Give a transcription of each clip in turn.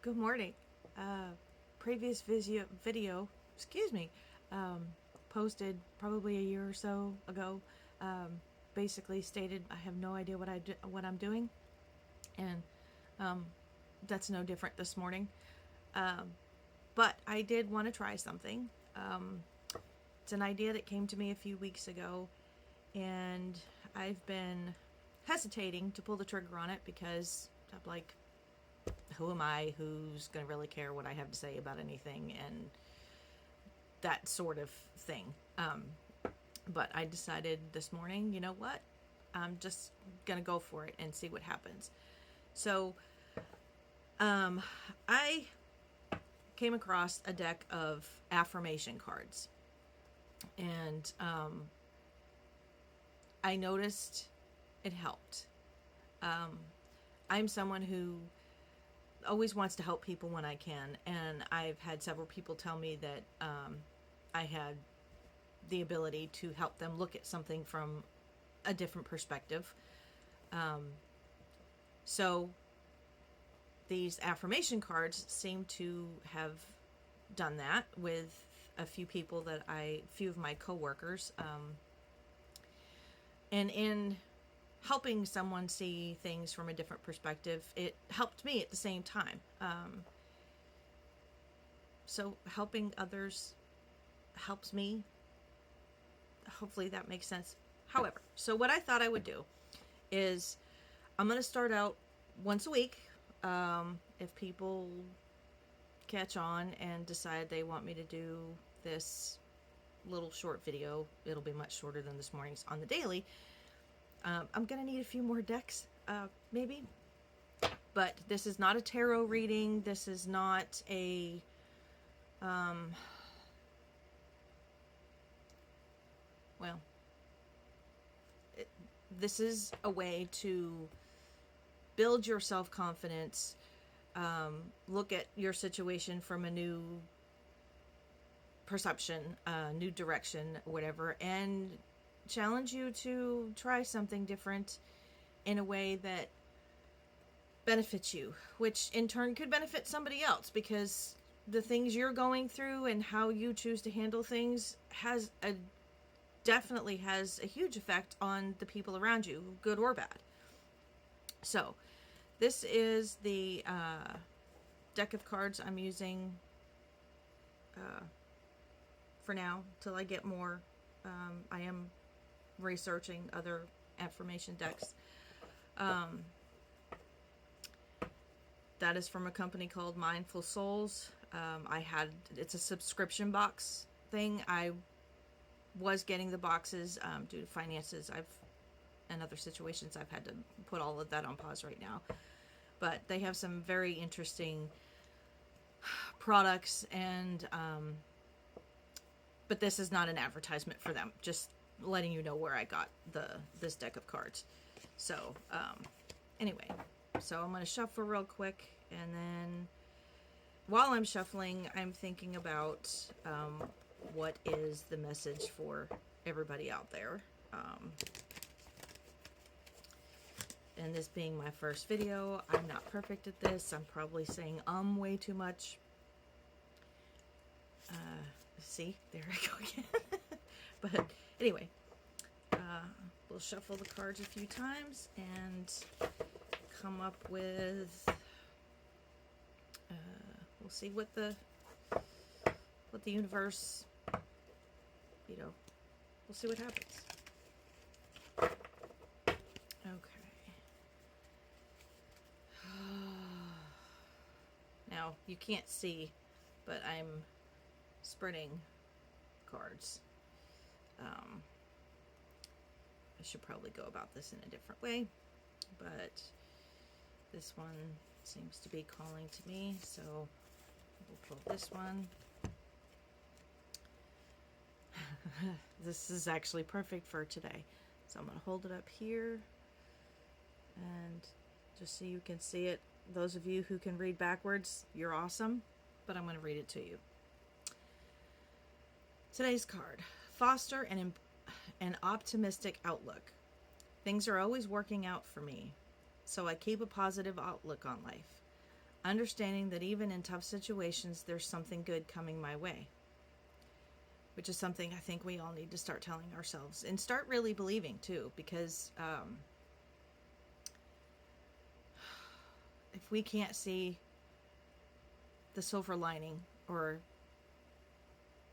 Good morning. Previous video, excuse me, posted probably a year or so ago. Basically stated I have no idea what I'm doing, and um, that's no different this morning. Um, but I did want to try something. It's an idea that came to me a few weeks ago, and I've been hesitating to pull the trigger on it because I'm like, who am I? Who's going to really care what I have to say about anything? And that sort of thing. But I decided this morning, you know what? I'm just going to go for it and see what happens. So I came across a deck of affirmation cards. And I noticed it helped. Um, I'm someone who always wants to help people when I can, and I've had several people tell me that I had the ability to help them look at something from a different perspective. Um, so these affirmation cards seem to have done that with a few of my coworkers, and in helping someone see things from a different perspective, it helped me at the same time. So helping others helps me. Hopefully that makes sense. However, so what I thought I would do is I'm going to start out once a week. If people catch on and decide they want me to do this little short video, it'll be much shorter than this morning's on the daily. I'm going to need a few more decks, maybe. But this is not a tarot reading. This is not a... well, this is a way to build your self-confidence, look at your situation from a new perception, new direction, whatever, and challenge you to try something different in a way that benefits you, which in turn could benefit somebody else, because the things you're going through and how you choose to handle things definitely has a huge effect on the people around you, good or bad. So this is the deck of cards I'm using for now till I get more. I am researching other affirmation decks. That is from a company called Mindful Souls. It's a subscription box thing. I was getting the boxes due to finances. And other situations, I've had to put all of that on pause right now. But they have some very interesting products, and but this is not an advertisement for them. Just letting you know where I got this deck of cards. So anyway, so I'm going to shuffle real quick, and then while I'm shuffling, I'm thinking about what is the message for everybody out there. And this being my first video, I'm not perfect at this. I'm probably saying way too much. See, there I go again. But anyway, we'll shuffle the cards a few times and come up with, we'll see what the universe, we'll see what happens. Okay. Now, you can't see, but I'm spreading cards. I should probably go about this in a different way, but this one seems to be calling to me, so we'll pull this one. This is actually perfect for today. So I'm going to hold it up here, and just so you can see it, those of you who can read backwards, you're awesome, but I'm going to read it to you. Today's card: foster an optimistic outlook. Things are always working out for me, so I keep a positive outlook on life. understanding that even in tough situations, there's something good coming my way, which is something I think we all need to start telling ourselves and start really believing too, because if we can't see the silver lining or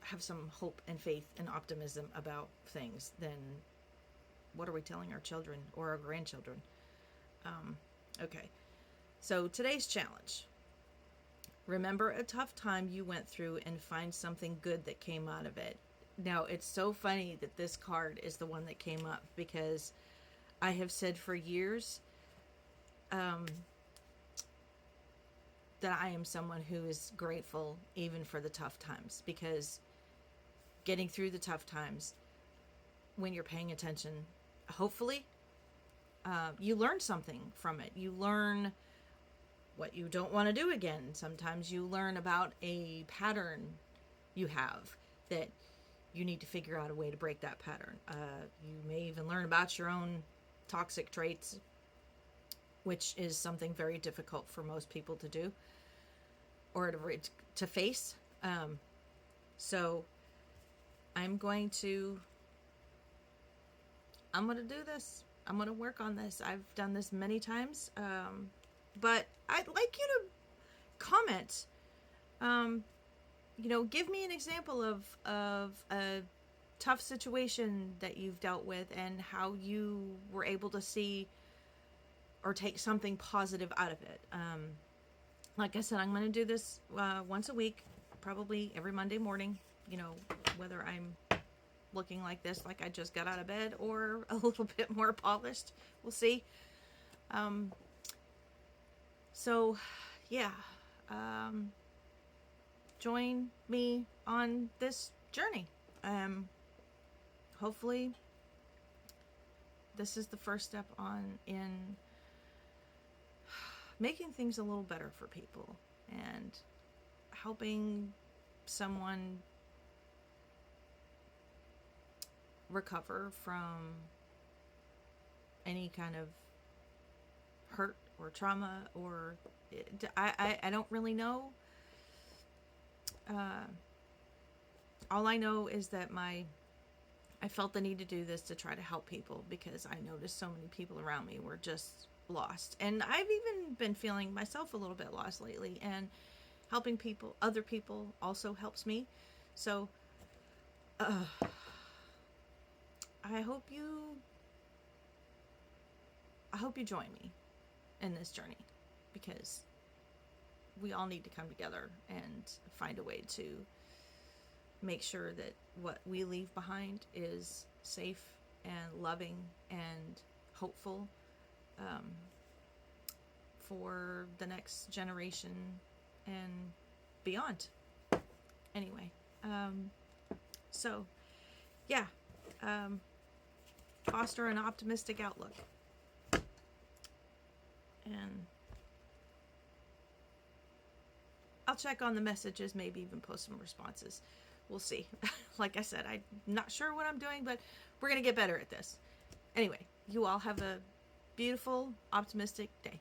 have some hope and faith and optimism about things, then what are we telling our children or our grandchildren? Okay, so today's challenge. Remember a tough time you went through and find something good that came out of it. Now, it's so funny that this card is the one that came up, because I have said for years that I am someone who is grateful even for the tough times, because getting through the tough times, when you're paying attention, hopefully, you learn something from it. You learn what you don't want to do again. Sometimes you learn about a pattern you have that you need to figure out a way to break that pattern. You may even learn about your own toxic traits, which is something very difficult for most people to do or to face. So I'm going to do this. I'm going to work on this. I've done this many times. But I'd like you to comment, give me an example of a tough situation that you've dealt with and how you were able to see or take something positive out of it. Like I said, I'm going to do this once a week, probably every Monday morning, whether I'm looking like this, like I just got out of bed, or a little bit more polished. We'll see. So, yeah, join me on this journey. Hopefully, this is the first step in making things a little better for people and helping someone recover from any kind of hurt or trauma, or I don't really know. All I know is that I felt the need to do this to try to help people, because I noticed so many people around me were just lost, and I've even been feeling myself a little bit lost lately, and helping other people also helps me. So I hope you join me in this journey, because we all need to come together and find a way to make sure that what we leave behind is safe and loving and hopeful for the next generation and beyond. Anyway, so yeah, foster an optimistic outlook. And I'll check on the messages, maybe even post some responses. We'll see. Like I said, I'm not sure what I'm doing, but we're going to get better at this. Anyway, you all have a beautiful, optimistic day.